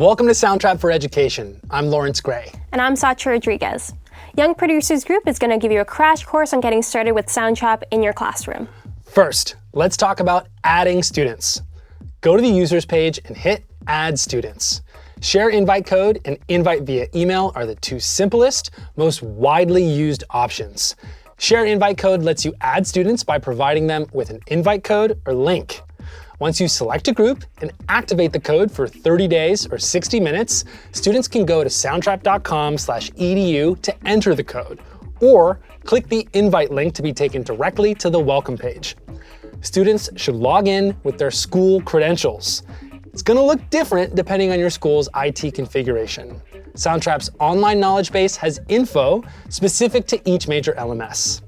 Welcome to Soundtrap for Education. I'm Lawrence Gray. And I'm Sacha Rodriguez. Young Producers Group is going to give you a crash course on getting started with Soundtrap in your classroom. First, let's talk about adding students. Go to the users page and hit Add Students. Share invite code and invite via email are the two simplest, most widely used options. Share invite code lets you add students by providing them with an invite code or link. Once you select a group and activate the code for 30 days or 60 minutes, students can go to soundtrap.com/edu to enter the code, or click the invite link to be taken directly to the welcome page. Students should log in with their school credentials. It's going to look different depending on your school's IT configuration. Soundtrap's online knowledge base has info specific to each major LMS.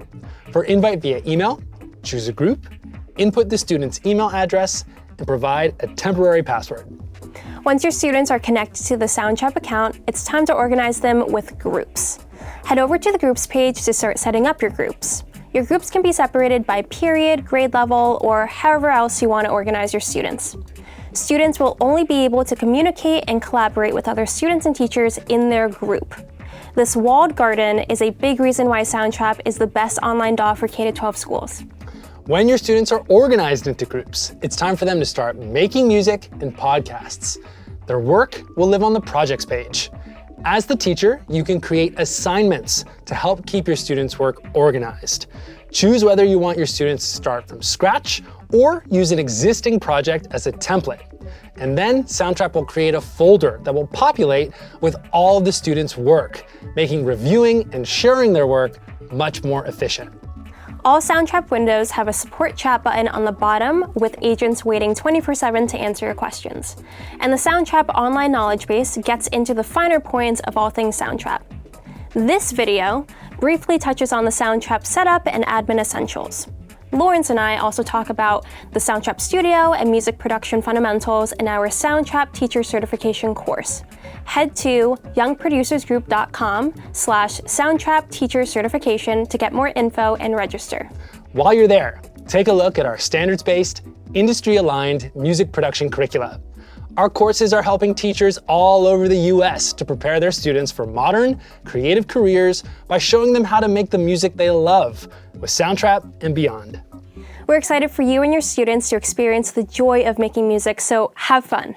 For invite via email, choose a group, input the student's email address, and provide a temporary password. Once your students are connected to the Soundtrap account, it's time to organize them with groups. Head over to the groups page to start setting up your groups. Your groups can be separated by period, grade level, or however else you want to organize your students. Students will only be able to communicate and collaborate with other students and teachers in their group. This walled garden is a big reason why Soundtrap is the best online DAW for K-12 schools. When your students are organized into groups, it's time for them to start making music and podcasts. Their work will live on the projects page. As the teacher, you can create assignments to help keep your students' work organized. Choose whether you want your students to start from scratch or use an existing project as a template. And then Soundtrap will create a folder that will populate with all of the students' work, making reviewing and sharing their work much more efficient. All Soundtrap windows have a support chat button on the bottom with agents waiting 24/7 to answer your questions. And the Soundtrap online knowledge base gets into the finer points of all things Soundtrap. This video briefly touches on the Soundtrap setup and admin essentials. Lawrence and I also talk about the Soundtrap Studio and music production fundamentals in our Soundtrap Teacher Certification course. Head to youngproducersgroup.com/Soundtrap Teacher Certification to get more info and register. While you're there, take a look at our standards-based, industry-aligned music production curricula. Our courses are helping teachers all over the US to prepare their students for modern, creative careers by showing them how to make the music they love with Soundtrap and beyond. We're excited for you and your students to experience the joy of making music, so have fun.